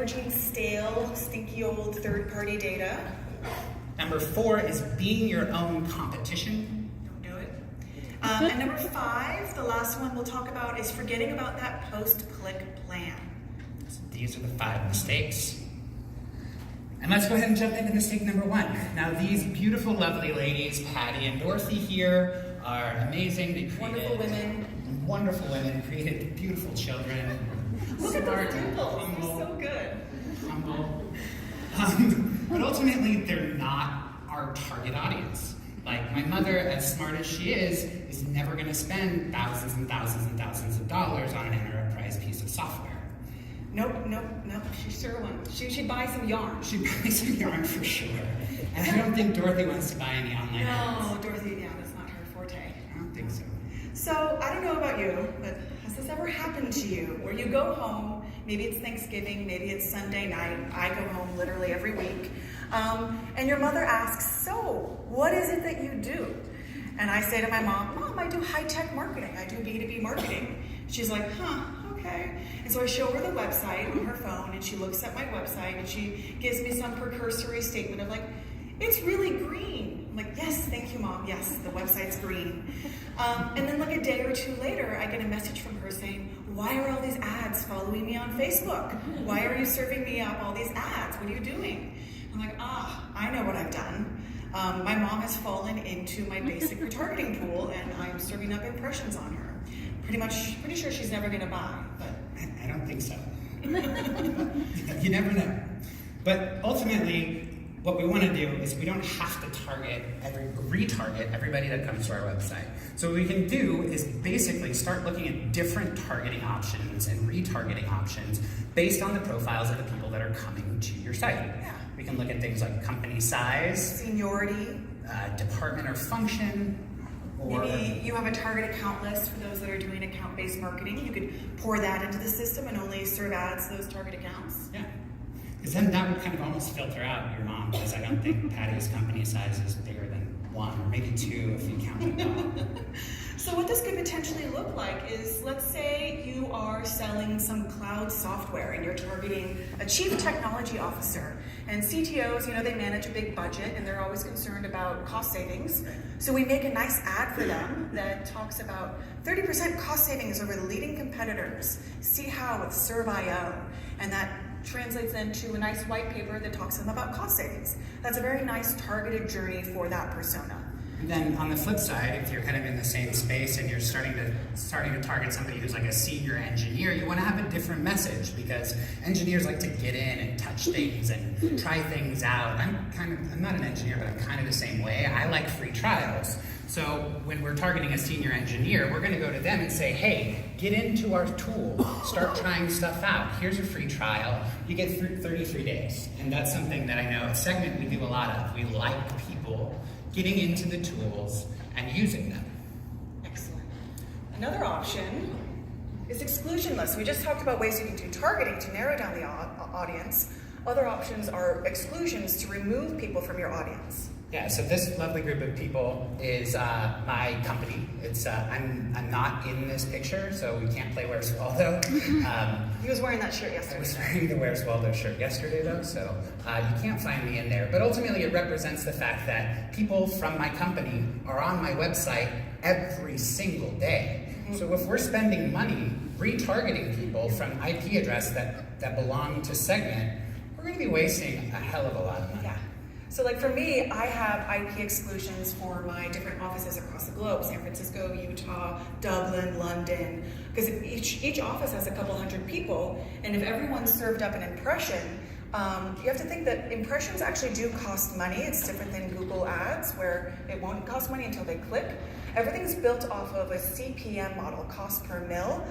Leveraging stale, stinky old third-party data. Number 4 is being your own competition. Don't do it. And number 5, the last one we'll talk about, is forgetting about that post-click plan. So these are the 5 mistakes. And let's go ahead and jump into mistake number 1. Now these beautiful, lovely ladies, Patty and Dorothy here, are amazing. They created Wonderful women. Wonderful women, created beautiful children. Look at Smart, those dimples, humble, they're so good. humble. But ultimately, they're not our target audience. Like, my mother, as smart as she is never going to spend thousands and thousands and thousands of dollars on an enterprise piece of software. Nope, she sure won't. She'd buy some yarn. She'd buy some yarn for sure. And I don't think Dorothy wants to buy any online ads. No, Dorothy, yeah, that's not her forte. I don't think so. So, I don't know about you, but has this ever happened to you where you go home, maybe it's Thanksgiving, maybe it's Sunday night, I go home literally every week, and your mother asks, so, what is it that you do? And I say to my Mom, I do high-tech marketing, I do B2B marketing. She's like, okay. And so I show her the website on her phone, and she looks at my website, and she gives me some precursory statement of like, it's really green. I'm like, yes, thank you, Mom. Yes, the website's green. And then like a day or two later, I get a message from her saying, why are all these ads following me on Facebook? Why are you serving me up all these ads? What are you doing? I'm like, I know what I've done. My mom has fallen into my basic retargeting pool, and I'm serving up impressions on her. Pretty sure she's never gonna buy, but. I don't think so. You never know. But ultimately, what we want to do is we don't have to retarget everybody that comes to our website. So what we can do is basically start looking at different targeting options and retargeting options based on the profiles of the people that are coming to your site. Yeah. We can look at things like company size, Seniority. department or function, or maybe you have a target account list for those that are doing account-based marketing. You could pour that into the system and only serve ads to those target accounts. yeah. Because then that would kind of almost filter out your mom, because I don't think Patty's company size is bigger than 1 or maybe 2 if you count it all. So what this could potentially look like is, let's say you are selling some cloud software and you're targeting a chief technology officer. And CTOs, they manage a big budget and they're always concerned about cost savings. So we make a nice ad for them that talks about 30% cost savings over the leading competitors. See how with Serve.io. And that translates into a nice white paper that talks to them about cost savings. That's a very nice targeted journey for that persona. And then on the flip side, if you're kind of in the same space and you're starting to target somebody who's like a senior engineer, you want to have a different message, because engineers like to get in and touch things and try things out. I'm not an engineer, but I'm kind of the same way. I like free trials. So when we're targeting a senior engineer, we're going to go to them and say, hey, get into our tool, start trying stuff out. Here's a free trial. You get 33 days. And that's something that I know at Segment we do a lot of. We like people getting into the tools and using them. Excellent. Another option is exclusion lists. We just talked about ways you can do targeting to narrow down the audience. Other options are exclusions to remove people from your audience. Yeah, so this lovely group of people is my company. It's I'm not in this picture, so we can't play Where's Waldo. He was wearing that shirt yesterday. I was wearing the Where's Waldo shirt yesterday, though, so you can't find me in there. But ultimately, it represents the fact that people from my company are on my website every single day. Mm-hmm. So if we're spending money retargeting people from IP address that belong to Segment, we're going to be wasting a hell of a lot of money. Yeah. So like for me, I have IP exclusions for my different offices across the globe, San Francisco, Utah, Dublin, London, because each office has a couple hundred people, and if everyone's served up an impression, you have to think that impressions actually do cost money. It's different than Google Ads, where it won't cost money until they click. Everything's built off of a CPM model, cost per mil.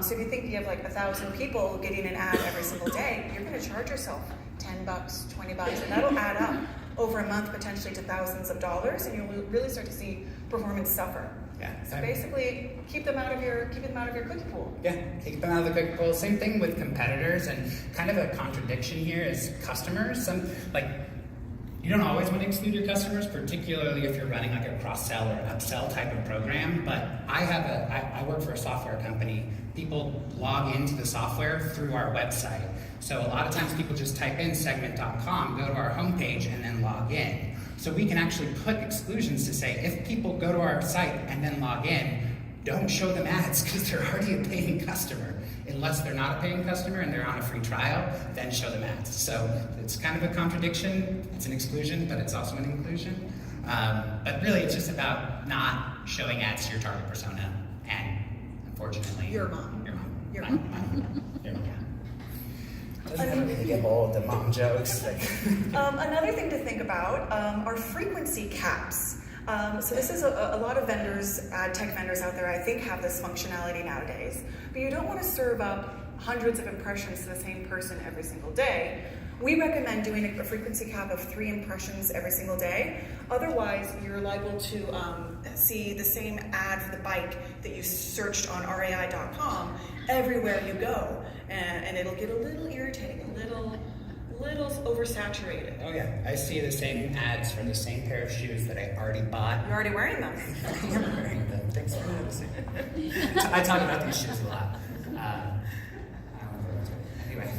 So if you think you have like 1,000 people getting an ad every single day, you're going to charge yourself $10, $20, and that'll add up over a month potentially to thousands of dollars, and you'll really start to see performance suffer. Yeah. So basically, keep them out of your cookie pool. Yeah, keep them out of the cookie pool. Same thing with competitors, and kind of a contradiction here is customers. You don't always want to exclude your customers, particularly if you're running like a cross-sell or upsell type of program. But I work for a software company. People log into the software through our website. So a lot of times people just type in segment.com, go to our homepage, and then log in. So we can actually put exclusions to say, if people go to our site and then log in, don't show them ads because they're already a paying customer. Unless they're not a paying customer and they're on a free trial, then show them ads. So it's kind of a contradiction. It's an exclusion, but it's also an inclusion. But really, it's just about not showing ads to your target persona. And unfortunately, Your mom. Your mom. Your My mom. Your mom. Doesn't have to get old, the mom jokes. Another thing to think about are frequency caps. So this is a lot of vendors, ad tech vendors out there, I think, have this functionality nowadays. But you don't want to serve up hundreds of impressions to the same person every single day. We recommend doing a frequency cap of 3 impressions every single day. Otherwise, you're liable to see the same ad for the bike that you searched on rai.com everywhere you go. And it'll get a little irritating, a little oversaturated. Oh yeah, I see the same ads for the same pair of shoes that I already bought. You're already wearing them. I am wearing them. Thanks for noticing. I talk about these shoes a lot. Anyway.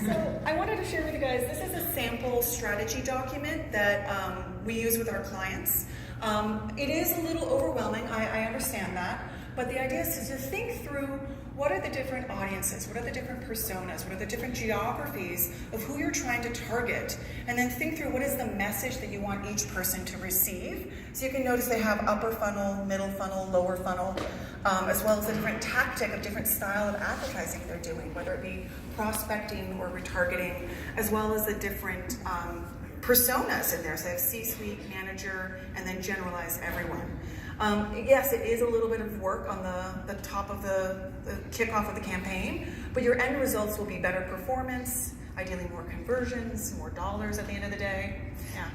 So I wanted to share with you guys, this is a sample strategy document that we use with our clients. It is a little overwhelming, I understand that, but the idea is to think through what are the different audiences, what are the different personas, what are the different geographies of who you're trying to target, and then think through what is the message that you want each person to receive. So you can notice they have upper funnel, middle funnel, lower funnel, as well as a different tactic of different style of advertising they're doing, whether it be prospecting or retargeting, as well as the different personas in there. So they have C-suite, manager, and then generalize everyone. Yes, it is a little bit of work on the top of the kickoff of the campaign, but your end results will be better performance, ideally more conversions, more dollars at the end of the day.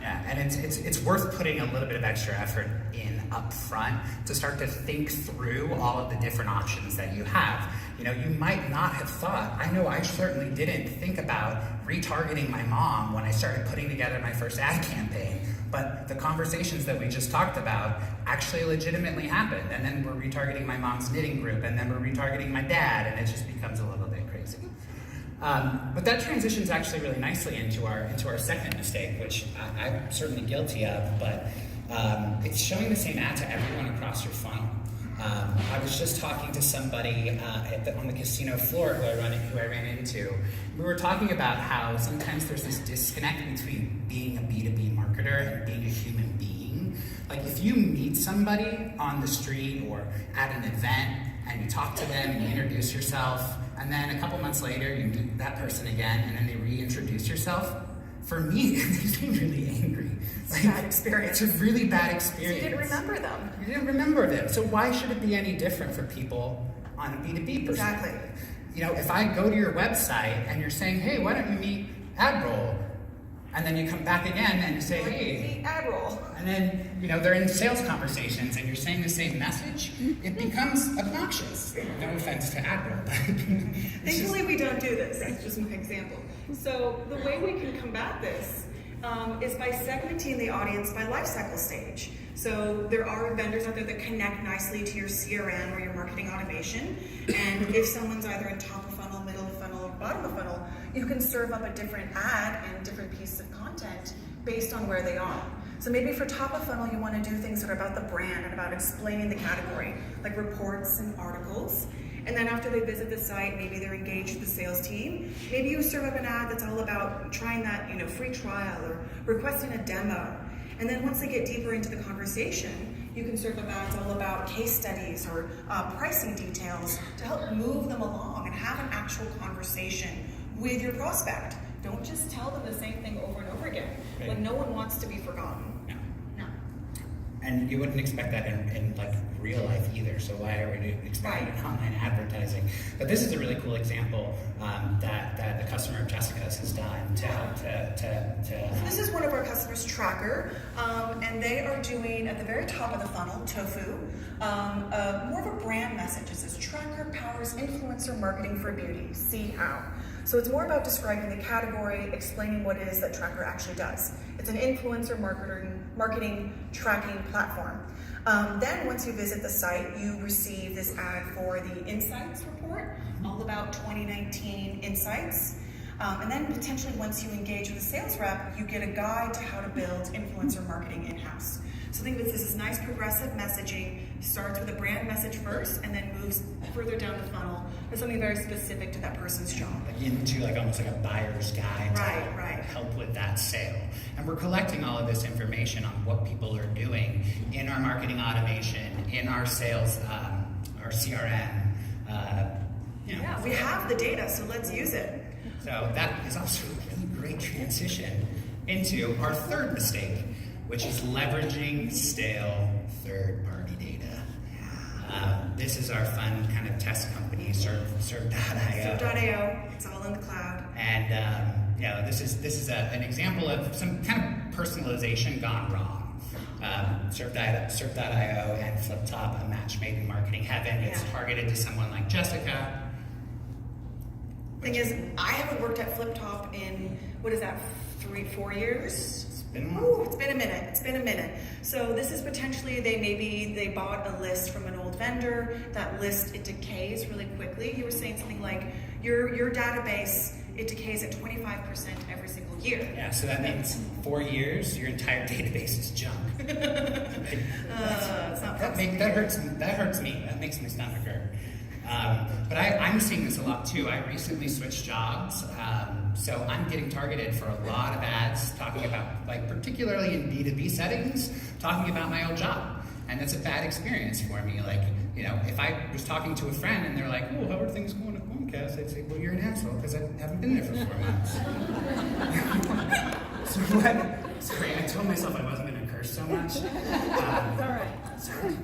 Yeah, and it's worth putting a little bit of extra effort in up front to start to think through all of the different options that you have. You know, you might not have thought, I know I certainly didn't think about retargeting my mom when I started putting together my first ad campaign, but the conversations that we just talked about actually legitimately happened, and then we're retargeting my mom's knitting group, and then we're retargeting my dad, and it just becomes a little bit crazy. But that transitions actually really nicely into our second mistake, which I'm certainly guilty of, but it's showing the same ad to everyone across your funnel. I was just talking to somebody on the casino floor who I ran into. We were talking about how sometimes there's this disconnect between being a B2B marketer and being a human being. Like if you meet somebody on the street or at an event and you talk to them and you introduce yourself, and then a couple months later you meet that person again and then they reintroduce yourself, for me, it makes me really angry. It's a bad experience. It's a really bad experience. So you didn't remember them. You didn't remember them. So why should it be any different for people on a B2B perspective? Exactly. You know, if I go to your website and you're saying, hey, why don't you meet AdRoll? And then you come back again and you say, hey. The ad roll. And then, you know, they're in sales conversations and you're saying the same message, it becomes obnoxious. No offense to AdRoll, but Thankfully, we don't do this. That's just my example. So the way we can combat this is by segmenting the audience by life cycle stage. So there are vendors out there that connect nicely to your CRM or your marketing automation. And if someone's either in top of funnel, middle of funnel, or bottom of funnel, you can serve up a different ad and different pieces of content based on where they are. So maybe for top of funnel, you want to do things that are about the brand and about explaining the category, like reports and articles. And then after they visit the site, maybe they're engaged with the sales team. Maybe you serve up an ad that's all about trying that, free trial or requesting a demo. And then once they get deeper into the conversation, you can serve up ads all about case studies or pricing details to help move them along and have an actual conversation with your prospect. Don't just tell them the same thing over and over again. Right. Like no one wants to be forgotten. No. And you wouldn't expect that in like real life either. So why are we expecting it in online advertising? But this is a really cool example that the customer of Jessica's has done to help to. This is one of our customers, Tracker, and they are doing at the very top of the funnel, Tofu, more of a brand message. It says Tracker powers influencer marketing for beauty. See how. So it's more about describing the category, explaining what it is that Tracker actually does. It's an influencer marketing tracking platform. Then once you visit the site, you receive this ad for the Insights report, all about 2019 insights. And then potentially once you engage with a sales rep, you get a guide to how to build influencer marketing in-house. So think of this as nice progressive messaging, starts with a brand message first and then moves further down the funnel with something very specific to that person's job. Into like almost like a buyer's guide to Right. help with that sale. And we're collecting all of this information on what people are doing in our marketing automation, in our sales, our CRM. Yeah, we have the data, so let's use it. So that is also a really great transition into our third mistake, which is leveraging stale third-party data. This is our fun kind of test company, Serve.io. Serve.io, it's all in the cloud. And this is an example of some kind of personalization gone wrong. Serve.io and FlipTop, a match made in marketing heaven. It's targeted to someone like Jessica. Thing is, I haven't worked at FlipTop in, 3-4 years? It's been a minute. So this is potentially, they bought a list from an old vendor. That list, it decays really quickly. You were saying something like, your database, it decays at 25% every single year. Yeah, so that means 4 years, your entire database is junk. It's not that hurts me. That makes my stomach hurt. But I'm seeing this a lot too. I recently switched jobs, so I'm getting targeted for a lot of ads talking about, like particularly in B2B settings, talking about my old job. And that's a bad experience for me. Like, if I was talking to a friend and they're like, oh, how are things going at Comcast? I'd say, well, you're an asshole because I haven't been there for 4 months. Sorry, I told myself I wasn't going to curse so much. It's all right. Sorry.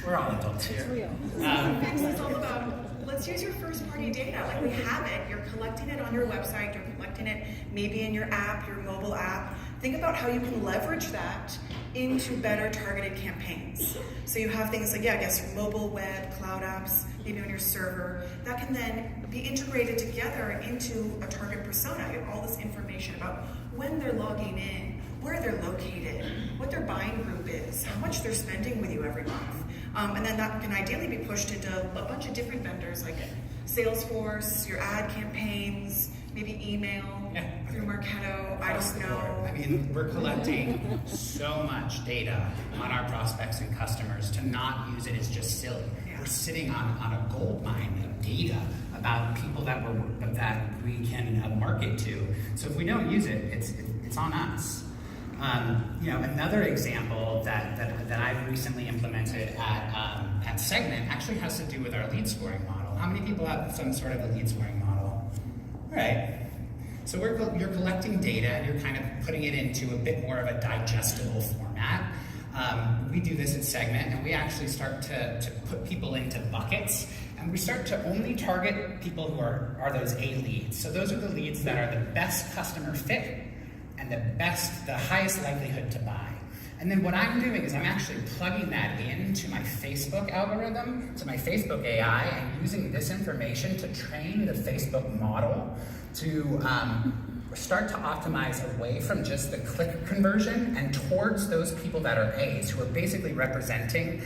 We're all adults here. It's real. It's all about, let's use your first party data. Like we have it, you're collecting it on your website, you're collecting it maybe in your app, your mobile app. Think about how you can leverage that into better targeted campaigns. So you have things like, mobile, web, cloud apps, maybe on your server, that can then be integrated together into a target persona. You have all this information about when they're logging in, where they're located, what their buying group is, how much they're spending with you every month. And then that can ideally be pushed into a bunch of different vendors like Salesforce, your ad campaigns, maybe email, through Marketo, I don't know. I mean, we're collecting so much data on our prospects and customers to not use it as just silly. Yeah. We're sitting on a gold mine of data about people that we can market to. So if we don't use it, it's on us. Another example that I've recently implemented at Segment actually has to do with our lead scoring model. How many people have some sort of a lead scoring model? All right. So you're collecting data and you're kind of putting it into a bit more of a digestible format. We do this at Segment, and we actually start to put people into buckets, and we start to only target people who are those A leads. So those are the leads that are the best customer fit and the highest likelihood to buy. And then what I'm doing is I'm actually plugging that into my Facebook algorithm, to my Facebook AI, and using this information to train the Facebook model to start to optimize away from just the click conversion and towards those people that are A's, who are basically representing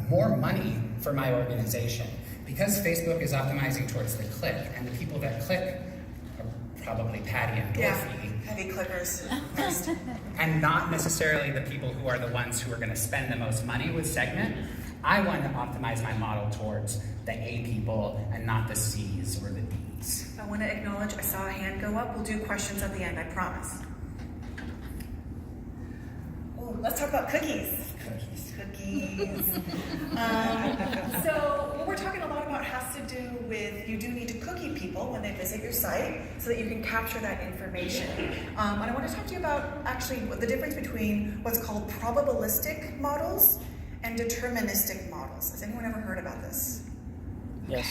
more money for my organization. Because Facebook is optimizing towards the click, and the people that click are probably Patty and Dorothy. Heavy clickers. And not necessarily the people who are the ones who are going to spend the most money with Segment. I want to optimize my model towards the A people and not the C's or the D's. I want to acknowledge, I saw a hand go up. We'll do questions at the end, I promise. Oh, let's talk about cookies. Cookies. So what we're talking a lot about has to do with, you do need to cookie people when they visit your site so that you can capture that information. And I want to talk to you about actually the difference between what's called probabilistic models and deterministic models. Has anyone ever heard about this? Yes.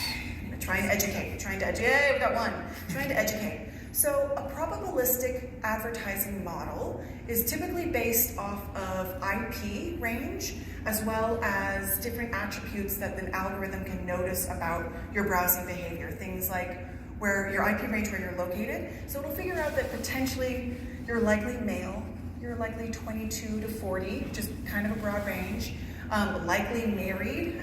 Trying to educate. Yay, we got one. Trying to educate. So a probabilistic advertising model is typically based off of IP range as well as different attributes that the algorithm can notice about your browsing behavior. Things like where your IP range, where you're located. So it'll figure out that potentially you're likely male, you're likely 22 to 40, just kind of a broad range. Likely married,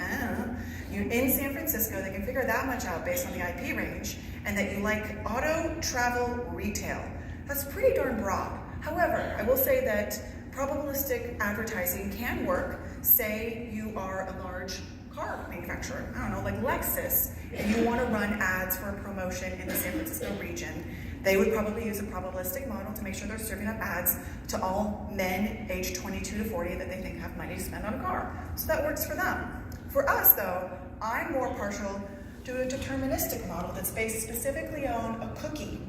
you're in San Francisco, they can figure that much out based on the IP range. and that you like auto, travel, retail. That's pretty darn broad. However, I will say that probabilistic advertising can work. Say you are a large car manufacturer, I don't know, like Lexus, and you want to run ads for a promotion in the San Francisco region. They would probably use a probabilistic model to make sure they're serving up ads to all men aged 22 to 40 that they think have money to spend on a car. So that works for them. For us though, I'm more partial to a deterministic model that's based specifically on a cookie.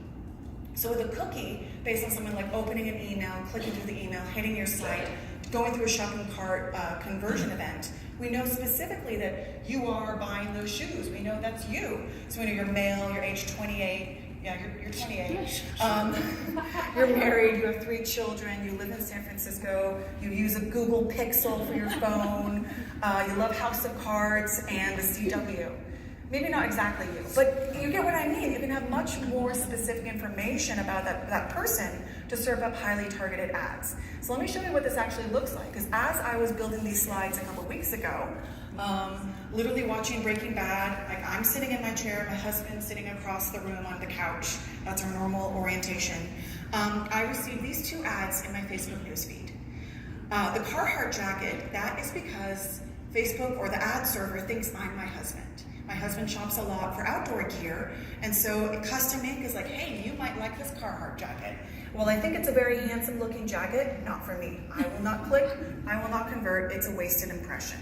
So with a cookie, based on something like opening an email, clicking through the email, hitting your site, going through a shopping cart conversion event, we know specifically that you are buying those shoes. We know that's you. So we know you're male, you're age 28, yeah, you're 28. You're married, you have 3 children, you live in San Francisco, you use a Google Pixel for your phone, you love House of Cards and the CW. Maybe not exactly you, but you get what I mean. You can have much more specific information about that person to serve up highly targeted ads. So let me show you what this actually looks like, because as I was building these slides a couple weeks ago, literally watching Breaking Bad, like I'm sitting in my chair, my husband's sitting across the room on the couch. That's our normal orientation. I received these 2 ads in my Facebook newsfeed. The Carhartt jacket, that is because Facebook or the ad server thinks I'm my husband. My husband shops a lot for outdoor gear, and so Custom Ink is like, hey, you might like this Carhartt jacket. Well, I think it's a very handsome looking jacket, not for me. I will not click, I will not convert, it's a wasted impression.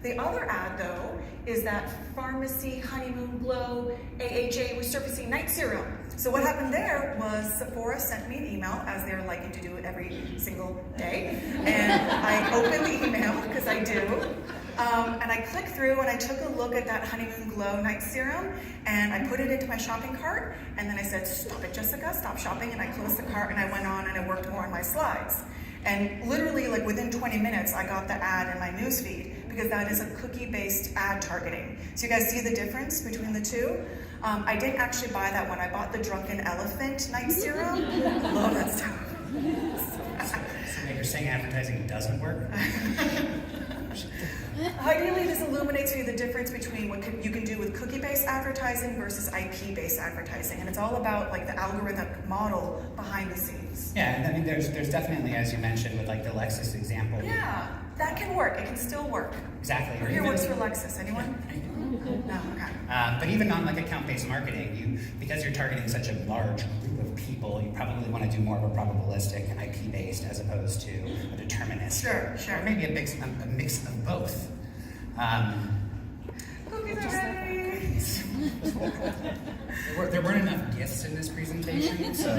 The other ad though is that Pharmacy Honeymoon Glow AHA Resurfacing Night Serum. So what happened there was Sephora sent me an email, as they're liking to do it every single day, and I opened the email, because I do, and I clicked through and I took a look at that Honeymoon Glow Night Serum, and I put it into my shopping cart, and then I said, stop it, Jessica, stop shopping, and I closed the cart and I went on and I worked more on my slides. And literally, like within 20 minutes, I got the ad in my newsfeed, because that is a cookie-based ad targeting. So you guys see the difference between the two? I didn't actually buy that one. I bought the Drunken Elephant Night Serum. Love that stuff. So you're saying advertising doesn't work? Ideally, this illuminates for you the difference between what you can do with cookie-based advertising versus IP-based advertising, and it's all about like the algorithmic model behind the scenes. Yeah, and I mean, there's definitely, as you mentioned, with like the Lexus example. Yeah, that can work. It can still work. Exactly. Who here works for Lexus? Anyone? No. Okay. But even on like account-based marketing, because you're targeting such a large group of people, you probably want to do more of a probabilistic and IP-based as opposed to a deterministic. Sure. Or maybe a mix of both. Cookies are ready. There weren't enough gifts in this presentation, so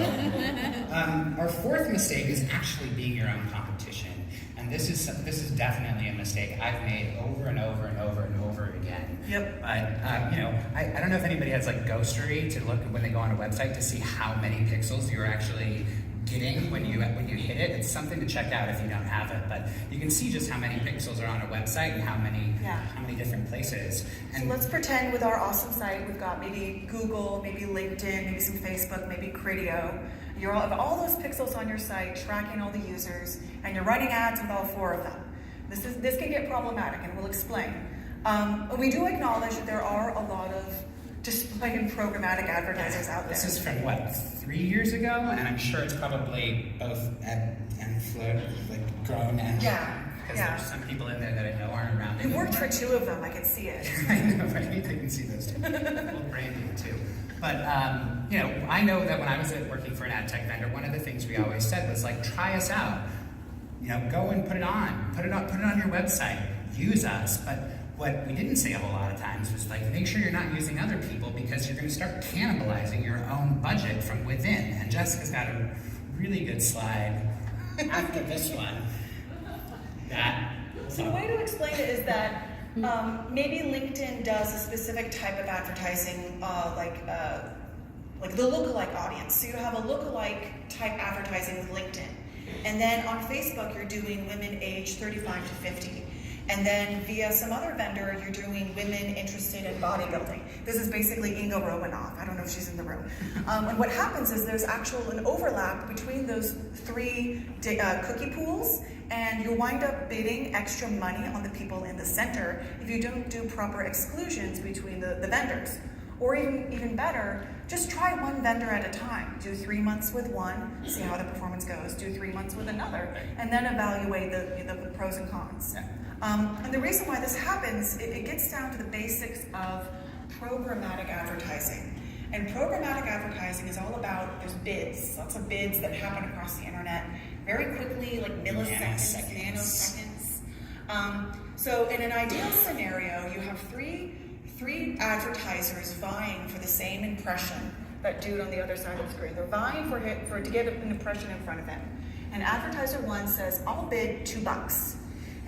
our 4th mistake is actually being your own competition. And this is definitely a mistake I've made over and over and over and over again. Yep. But I don't know if anybody has like Ghostery to look when they go on a website to see how many pixels you're actually getting when you hit it. It's something to check out if you don't have it. But you can see just how many pixels are on a website and how many different places. And so let's pretend with our awesome site we've got maybe Google, maybe LinkedIn, maybe some Facebook, maybe Criteo. You have all those pixels on your site, tracking all the users, and you're running ads with all 4 of them. This can get problematic, and we'll explain. We do acknowledge that there are a lot of display and programmatic advertisers out there. This is from what, 3 years ago? And I'm sure it's probably both ebb and flow, like grown and because there's some people in there that I know aren't around anymore. We worked for 2 of them, I can see it. I know, right? I can see those too. Little branding too. But I know that when I was working for an ad tech vendor, one of the things we always said was like, try us out. Go and put it on your website, use us. But what we didn't say a whole lot of times was like, make sure you're not using other people, because you're going to start cannibalizing your own budget from within. And Jessica's got a really good slide after this one. So the way to explain it is that maybe LinkedIn does a specific type of advertising, like the lookalike audience. So you have a lookalike type advertising with LinkedIn. And then on Facebook, you're doing women aged 35 to 50. And then via some other vendor, you're doing women interested in bodybuilding. This is basically Inga Romanoff. I don't know if she's in the room. And what happens is there's an overlap between those 3 cookie pools, and you'll wind up bidding extra money on the people in the center if you don't do proper exclusions between the vendors. Or even better, just try one vendor at a time. Do 3 months with one, see how the performance goes. Do 3 months with another, and then evaluate the pros and cons. Yeah. And the reason why this happens, it gets down to the basics of programmatic advertising. And programmatic advertising is all about, there's bids, lots of bids that happen across the internet very quickly, like milliseconds, nanoseconds. So in an ideal scenario, you have three advertisers vying for the same impression, that dude on the other side of the screen. They're vying to get an impression in front of him. And advertiser one says, I'll bid $2.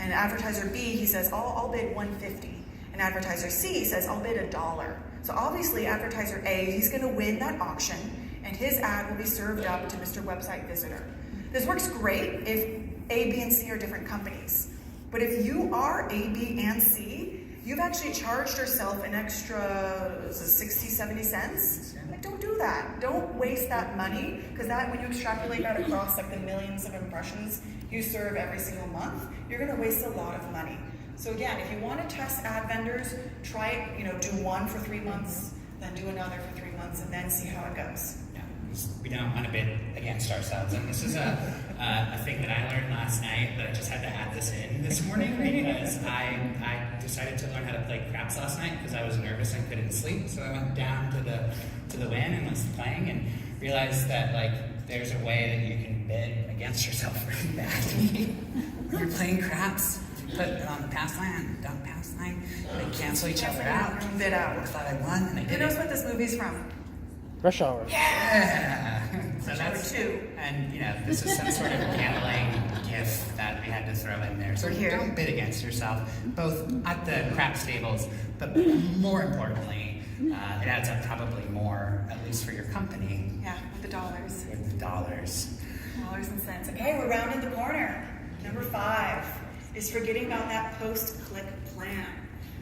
And advertiser B, he says, I'll bid $1.50. And advertiser C says, I'll bid $1. So obviously advertiser A, he's gonna win that auction, and his ad will be served up to Mr. Website Visitor. This works great if A, B, and C are different companies. But if you are A, B, and C, you've actually charged yourself an extra 60, 70 cents. Like, don't do that. Don't waste that money, because that, when you extrapolate that across like the millions of impressions you serve every single month, you're gonna waste a lot of money. So again, if you want to test ad vendors, try it, do one for 3 months, then do another for 3 months, and then see how it goes. Yeah, we don't want to bid against ourselves. And this is a thing that I learned last night, but I just had to add this in this morning because I decided to learn how to play craps last night because I was nervous and couldn't sleep. So I went down to the WAN and was playing and realized that there's a way that you can bid against yourself really badly. When you're playing craps, put it on the pass line, don't pass line, they cancel each other out. Bid out. I thought I won, and I Who did knows it. what this movie's from? Rush Hour. Yeah! So Rush Hour that's 2. And this is some sort of gambling gift that we had to throw in there. So We're here. don't bid against yourself, both at the craps tables, but more importantly, it adds up probably more, at least for your company, Yeah, with the dollars. with the dollars. Dollars and cents. Okay, we're rounding the corner. Number 5 is forgetting about that post-click plan.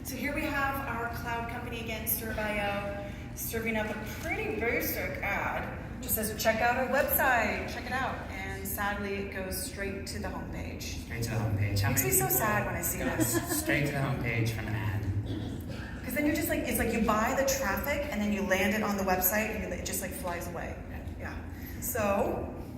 So here we have our cloud company again, Serve.io, serving up a pretty basic ad. Just says, check out our website, check it out. And sadly, it goes straight to the homepage. Straight to the homepage. How Makes many me so people sad when I see go this. straight to the homepage from an ad? Because then you're just it's like you buy the traffic and then you land it on the website and it just flies away. Yeah.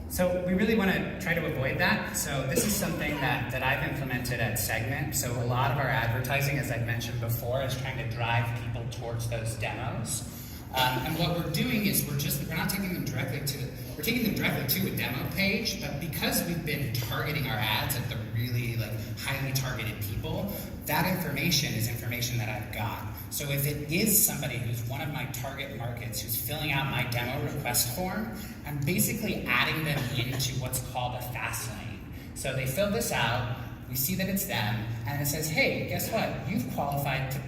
So we really want to try to avoid that. So this is something that I've implemented at Segment. So a lot of our advertising, as I've mentioned before, is trying to drive people towards those demos. And what we're doing is we're not taking them directly to a demo page, but because we've been targeting our ads at the really highly targeted people, that information is information that I've got. So if it is somebody who's one of my target markets who's filling out my demo request form, I'm basically adding them into what's called a fast lane. So they fill this out, we see that it's them, and it says, hey, guess what? You've qualified to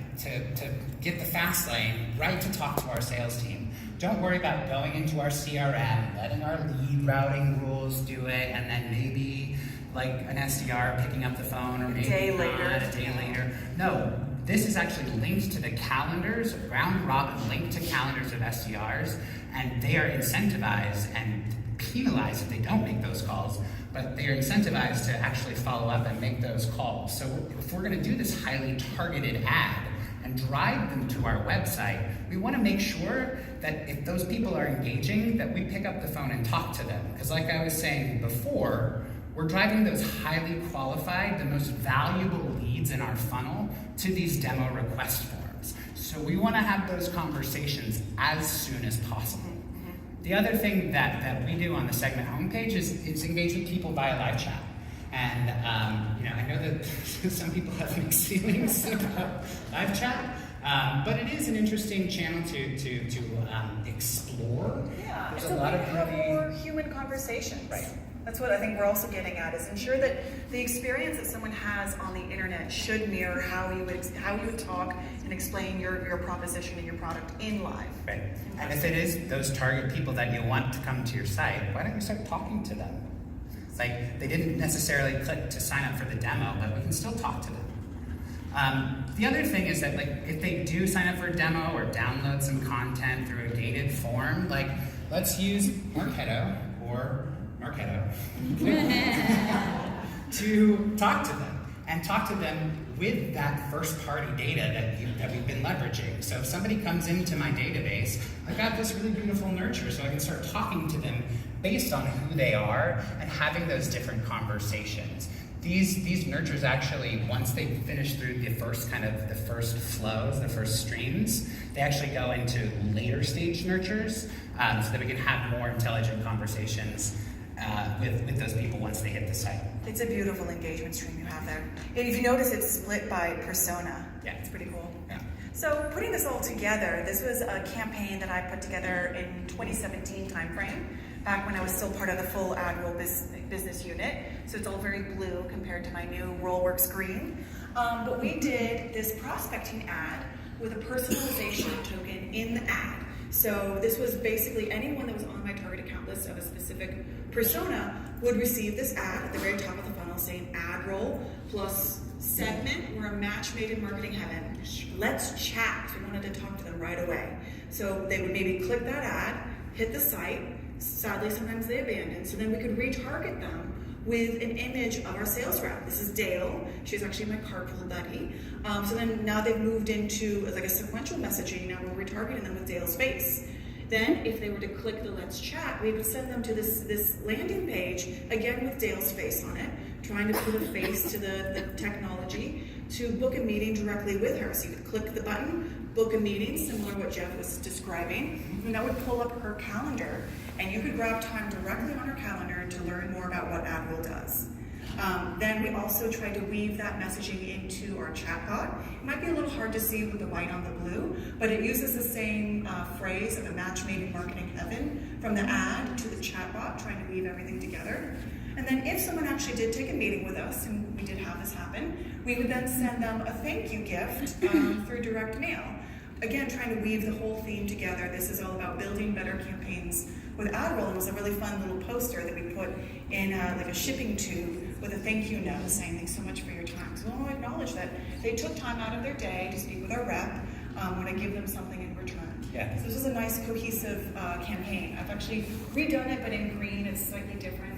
get the fast lane, right to talk to our sales team. Don't worry about going into our CRM, letting our lead routing rules do it, and then maybe an SDR picking up the phone or maybe a day later. No, this is actually linked to the calendars, round robin linked to calendars of SDRs, and they are incentivized and penalized if they don't make those calls, but they are incentivized to actually follow up and make those calls. So if we're gonna do this highly targeted ad and drive them to our website, we wanna make sure that if those people are engaging, that we pick up the phone and talk to them. Because like I was saying before, we're driving those highly qualified, the most valuable leads in our funnel to these demo request forms. So we wanna have those conversations as soon as possible. The other thing that we do on the Segment homepage is engage with people via live chat. And I know that some people have mixed feelings about live chat, but it is an interesting channel to explore. Yeah, There's it's a a lot way of to have really more human conversations. Right. That's what I think we're also getting at, is ensure that the experience that someone has on the internet should mirror how you would talk and explain your proposition and your product in live. Right. And if it is those target people that you want to come to your site, why don't you start talking to them? They didn't necessarily click to sign up for the demo, but we can still talk to them. The other thing is that if they do sign up for a demo or download some content through a gated form, let's use Marketo to talk to them. and talk to them with that first party data that we've been leveraging. So if somebody comes into my database, I've got this really beautiful nurture, so I can start talking to them based on who they are and having those different conversations. These nurtures actually, once they finish through the first flows, the first streams, they actually go into later stage nurtures, so that we can have more intelligent conversations with those people once they hit the site. It's a beautiful engagement stream you have there. And if you notice, it's split by persona. Yeah. It's pretty cool. Yeah. So putting this all together, this was a campaign that I put together in 2017 timeframe, back when I was still part of the full AdRoll business unit. So it's all very blue compared to my new Rollworks green. But we did this prospecting ad with a personalization token in the ad. So this was basically anyone that was on my target account list of a specific persona would receive this ad at the very top of the funnel saying AdRoll plus segment, we're a match made in marketing heaven. Let's chat. We wanted to talk to them right away. So they would maybe click that ad, hit the site. Sadly, sometimes they abandon. So then we could retarget them with an image of our sales rep. This is Dale. She's actually my carpool buddy. So then now they've moved into like a sequential messaging. Now we're retargeting them with Dale's face. Then if they were to click the Let's Chat, we would send them to this landing page, again with Dale's face on it, trying to put a face to the technology to book a meeting directly with her. So you could click the button, book a meeting, similar to what Jeff was describing, and that would pull up her calendar. And you could grab time directly on her calendar to learn more about what AdRoll does. Then we also tried to weave that messaging into our chatbot. It might be a little hard to see with the white on the blue, but it uses the same phrase of a match made in marketing heaven from the ad to the chatbot, trying to weave everything together. And then if someone actually did take a meeting with us, and we did have this happen, we would then send them a thank you gift through direct mail. Again, trying to weave the whole theme together. This is all about building better campaigns with AdRoll. It was a really fun little poster that we put in like a shipping tube with a thank you note saying thanks so much for your time. So we want to acknowledge that they took time out of their day to speak with our rep. Want to give them something in return. Yeah. So this is a nice cohesive campaign. I've actually redone it, but in green. It's slightly different.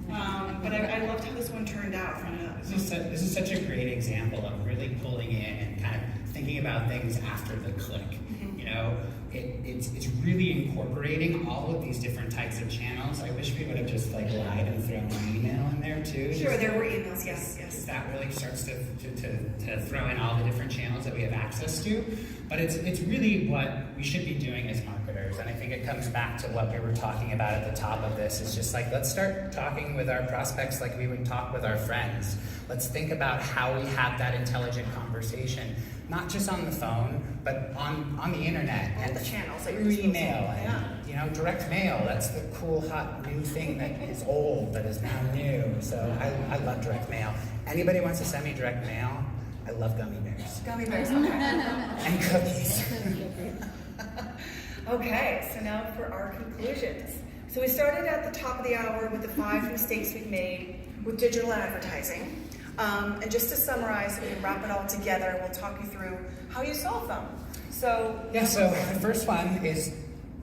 But I loved how this one turned out. This is such a great example of really pulling in and kind of thinking about things after the click. Mm-hmm. You know, it's really incorporating all of these different types of channels. I wish we would have just like lied and thrown an email in there too. Sure, there were emails, yes. That really starts to throw in all the different channels that we have access to. But it's really what we should be doing as marketers. And I think it comes back to what we were talking about at the top of this. It's just like, let's start talking with our prospects like we would talk with our friends. Let's think about how we have that intelligent conversation, not just on the phone, but on the internet. All and the channels that through you're email. And, you know, direct mail, that's the cool, hot, new thing that is old, but is now new. So I love direct mail. Anybody wants to send me direct mail? I love gummy bears. Gummy bears, okay. And cookies. Okay, so now for our conclusions. So we started at the top of the hour with the 5 mistakes we've made with digital advertising. And just to summarize, we can wrap it all together. We'll talk you through how you solve them. So So the first one is,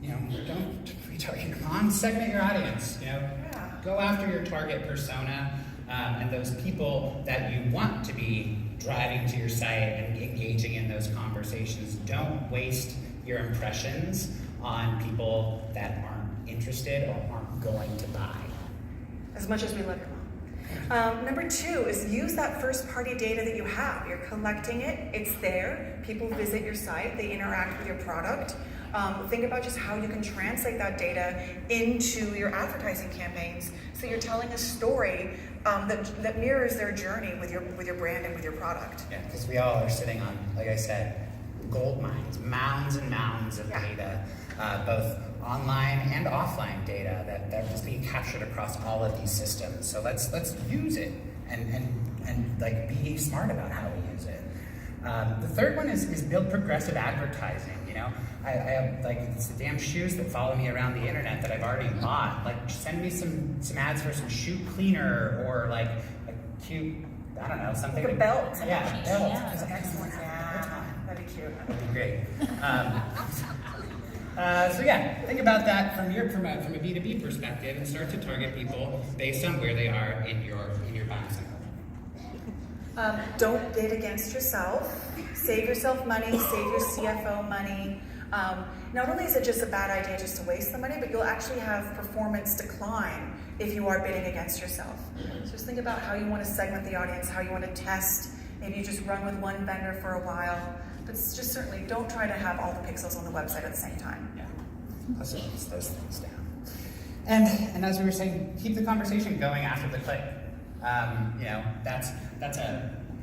don't retarget. Come on, segment your audience. Go after your target persona and those people that you want to be driving to your site and engaging in those conversations. Don't waste your impressions on people that aren't interested or aren't going to buy. As much as we love your mom. Number 2 is use that first party data that you have. You're collecting it, it's there. People visit your site, they interact with your product. Think about just how you can translate that data into your advertising campaigns so you're telling a story that mirrors their journey with your brand and with your product. Yeah, because we all are sitting on, like I said, gold mines, mounds and mounds of data, both online and offline data that is being captured across all of these systems. So let's use it and like be smart about how we use it. The third one is build progressive advertising. I have it's the damn shoes that follow me around the internet that I've already bought. Like send me some ads for some shoe cleaner or like a cute, I don't know, something. Like a belt. Yeah, a belt. That's excellent. Yeah, that'd be cute. That'd be great. Think about that from a B2B perspective and start to target people based on where they are in your buying cycle. Don't bid against yourself. Save yourself money, save your CFO money. Not only is it just a bad idea just to waste the money, but you'll actually have performance decline if you are bidding against yourself. So just think about how you want to segment the audience, how you want to test. Maybe you just run with one vendor for a while. But just certainly don't try to have all the pixels on the website at the same time. Yeah, let's list those things down. And as we were saying, keep the conversation going after the click. You know,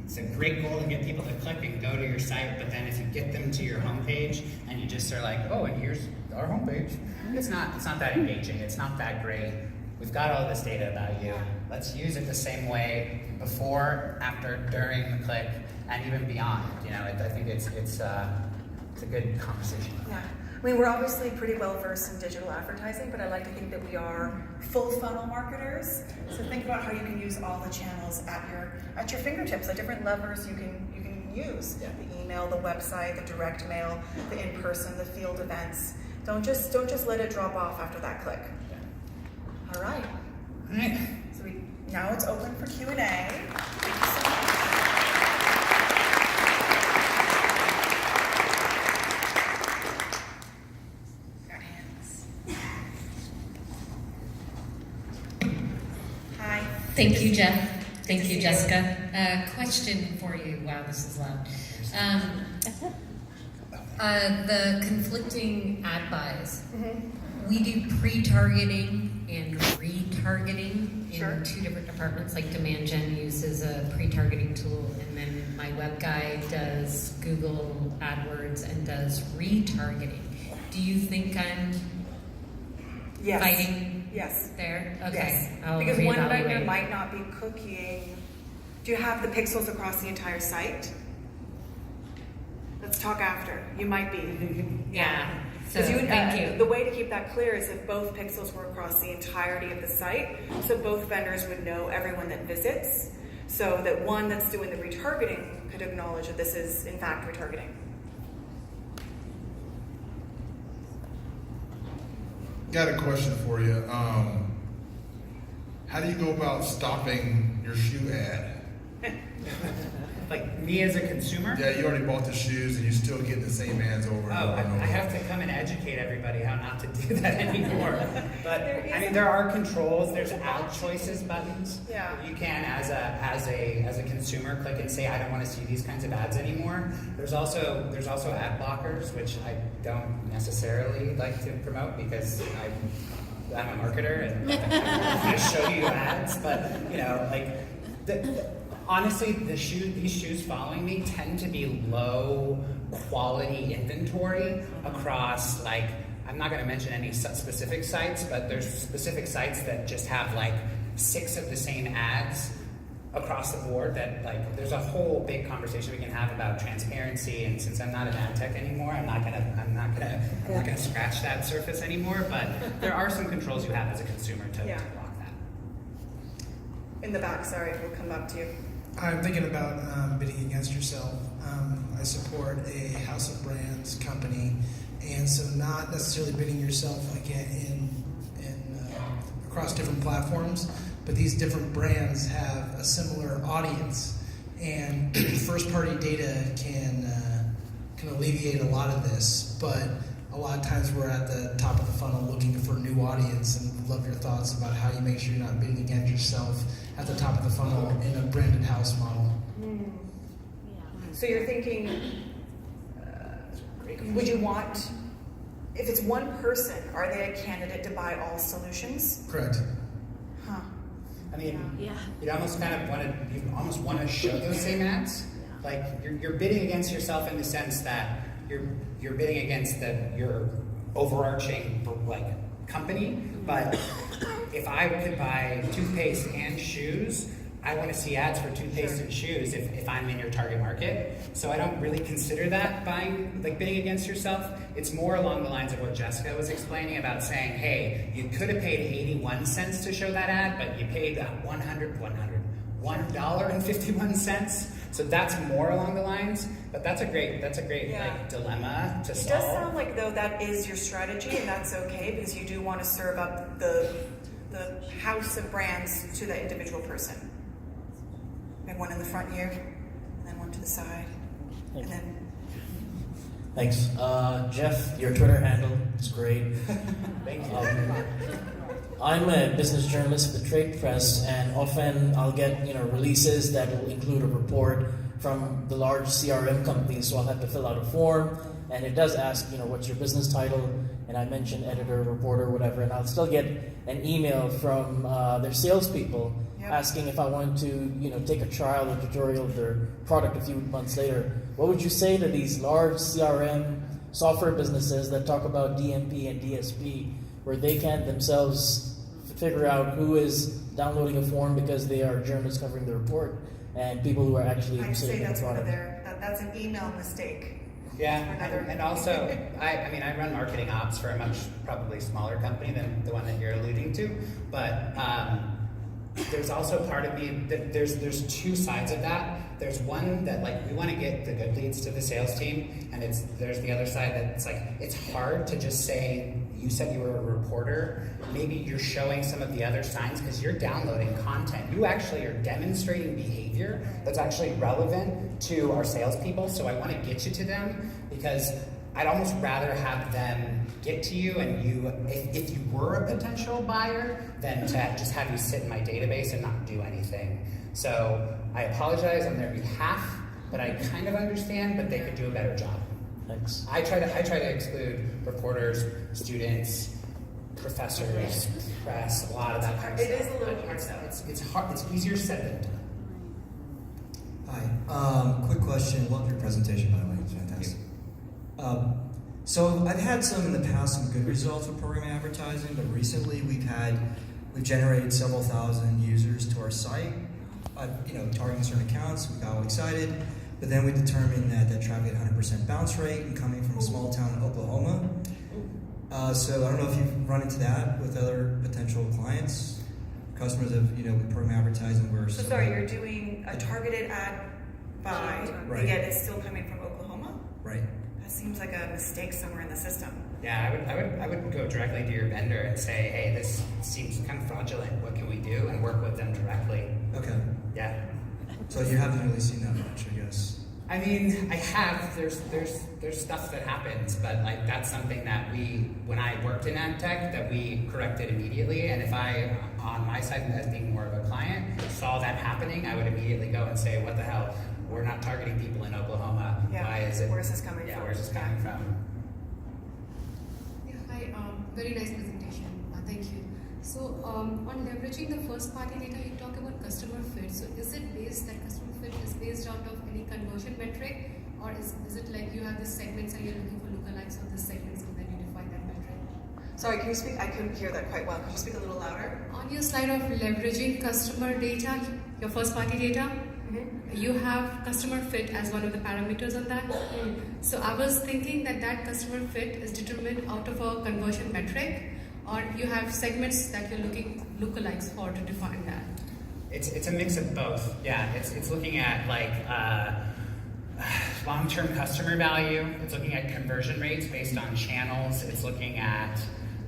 it's a great goal to get people to click and go to your site, but then if you get them to your homepage and you just are like, oh, and here's our homepage, it's not that engaging, it's not that great. We've got all this data about you. Let's use it the same way before, after, during the click, and even beyond. You know, I think it's a good conversation. Yeah. I mean, we're obviously pretty well versed in digital advertising, but I like to think that we are full funnel marketers. So think about how you can use all the channels at your fingertips, the different levers you can use. Yeah. The email, the website, the direct mail, the in-person, the field events. Don't just let it drop off after that click. Yeah. All right. All right. So now it's open for Q&A. Thank you so much. Thank you, Jeff. Thank you, Jessica. Question for you. Wow, this is loud. The conflicting ad buys. We do pre-targeting and retargeting in two different departments. Like Demand Gen uses a pre-targeting tool, and then my web guy does Google AdWords and does retargeting. Do you think I'm fighting? Yes. There? Okay. Yes. I'll because one vendor reevaluate. might not be cooking. Do you have the pixels across the entire site? Let's talk after. You might be. Yeah. So Thank you. The way to keep that clear is if both pixels were across the entirety of the site, so both vendors would know everyone that visits, so that one that's doing the retargeting could acknowledge that this is in fact retargeting. Got a question for you. How do you go about stopping your shoe ad? Like me as a consumer? Yeah, you already bought the shoes and you still get the same ads over and Oh, over and over. I have to come and educate everybody how not to do that anymore. But I mean, there are controls. There's ad choices buttons. Yeah. You can, as a consumer, click and say, I don't want to see these kinds of ads anymore. There's also ad blockers, which I don't necessarily like to promote because I'm a marketer and I'm going to show you ads. But you know, like honestly, these shoes following me tend to be low quality inventory across, like, I'm not going to mention any specific sites, but there's specific sites that just have like 6 of the same ads across the board. That, like, there's a whole big conversation we can have about transparency. And since I'm not an ad tech anymore, I'm not gonna scratch that surface anymore. But there are some controls you have as a consumer to block that. In the back, sorry, we'll come back to you. I'm thinking about bidding against yourself. I support a house of brands company, and so not necessarily bidding yourself like in across different platforms, but these different brands have a similar audience, and first-party data can alleviate a lot of this. But a lot of times we're at the top of the funnel looking for a new audience, and love your thoughts about how you make sure you're not bidding against yourself at the top of the funnel in a branded house model. So you're thinking, would you want, if it's one person, are they a candidate to buy all solutions? Correct. Huh. I mean, you almost want to show those same ads. Like you're bidding against yourself in the sense that you're bidding against your overarching like company. But if I could buy toothpaste and shoes, I want to see ads for toothpaste and shoes if I'm in your target market. So I don't really consider that bidding against yourself. It's more along the lines of what Jessica was explaining about saying, hey, you could have paid 81 cents to show that ad, but you paid $1.51. So that's more along the lines, but that's a great like dilemma to solve. It does sound like though that is your strategy, and that's okay because you do want to serve up the house of brands to the individual person. one in the front here, and then one to the side, and then. Thanks. Jeff, your Twitter handle is great. Thank you. I'm a business journalist at the Trade Press, and often I'll get releases that will include a report from the large CRM companies, so I'll have to fill out a form, and it does ask, what's your business title, and I mention editor, reporter, whatever, and I'll still get an email from their salespeople asking if I wanted to, take a trial or tutorial of their product a few months later. What would you say to these large CRM software businesses that talk about DMP and DSP, where they can't themselves figure out who is downloading a form because they are journalists covering the report, and people who are actually I'd say saving the that's one of product? that's an email mistake. Yeah, and also, I run marketing ops for a much probably smaller company than the one that you're alluding to, but there's also part of me that there's two sides of that. There's one that we want to get the good leads to the sales team, and there's the other side that it's hard to just say, you said you were a reporter, maybe you're showing some of the other signs because you're downloading content. You actually are demonstrating behavior that's actually relevant to our salespeople, so I want to get you to them because I'd almost rather have them get to you and if you were a potential buyer, than to just have you sit in my database and not do anything. So I apologize on their behalf, but I kind of understand, but they could do a better job. Thanks. I try to exclude reporters, students, professors, press, a lot of that kind of stuff. It is a little hard though. It's hard. It's easier said than done. Hi. Quick question. Love your presentation, by the way. It's fantastic. So I've had some in the past, some good results with program advertising, but recently we've generated several thousand users to our site. Targeting certain accounts, we got all excited, but then we determined that traffic had 100% bounce rate and coming from a small town in Oklahoma. So I don't know if you've run into that with other potential clients, customers of with program advertising where. So sorry, you're doing a targeted ad buy, Right. yet it's still coming from Oklahoma? Right. That seems like a mistake somewhere in the system. Yeah, I would go directly to your vendor and say, hey, this seems kind of fraudulent. What can we do? And work with them directly. Okay. Yeah. So you haven't really seen that much, I guess. I mean, I have. There's stuff that happens, but that's something that when I worked in ad tech, that we corrected immediately. And if I, on my side as being more of a client, saw that happening, I would immediately go and say, what the hell? We're not targeting people in Oklahoma. Yeah. Why is it? Where's this coming Yeah, from? where's this coming from? Yeah, hi, very nice presentation. Thank you. So, on leveraging the first party data, you talk about customer fit. So, is it based that customer fit is based out of any conversion metric, or is it like you have this segments and you're looking for lookalikes of the segments and then you define that metric? Sorry, can you speak? I couldn't hear that quite well. Could you speak a little louder? On your slide of leveraging customer data, your first party data, you have customer fit as one of the parameters on that. So I was thinking that customer fit is determined out of a conversion metric, or you have segments that you're looking lookalikes for to define that. It's a mix of both. Yeah, it's looking at long-term customer value. It's looking at conversion rates based on channels. It's looking at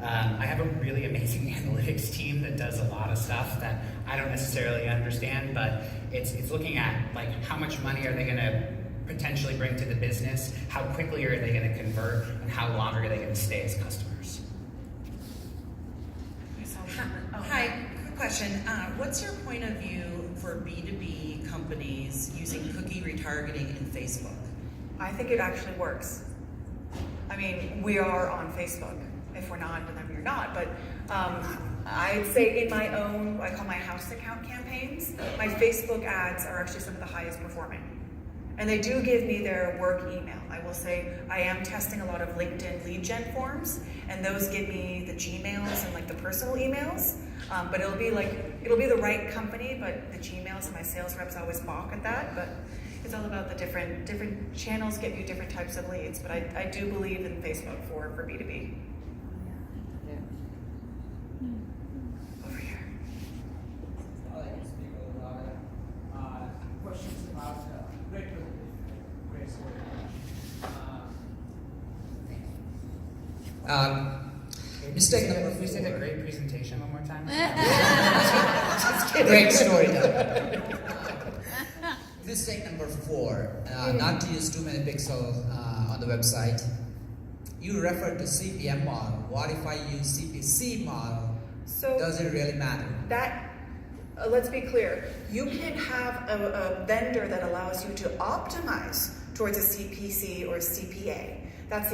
I have a really amazing analytics team that does a lot of stuff that I don't necessarily understand, but it's looking at how much money are they going to potentially bring to the business, how quickly are they going to convert, and how long are they going to stay as customers. Hi, quick question. What's your point of view for B2B companies using cookie retargeting in Facebook? I think it actually works. I mean, we are on Facebook. If we're not, then we're not. But I'd say in my own, I call my house account campaigns, my Facebook ads are actually some of the highest performing. And they do give me their work email. I will say I am testing a lot of LinkedIn lead gen forms, and those give me the Gmails and the personal emails. But it'll be the right company, but the Gmails and my sales reps always balk at that. But it's all about the different channels get you different types of leads. But I do believe in Facebook for B2B. Over here. Questions about great story. Mistake number. If we say the great presentation one more time. Great story. before, not to use too many pixels on the website. You referred to CPM model. What if I use CPC model? So Does it really matter? that, let's be clear, you can have a vendor that allows you to optimize towards a CPC or CPA. That's the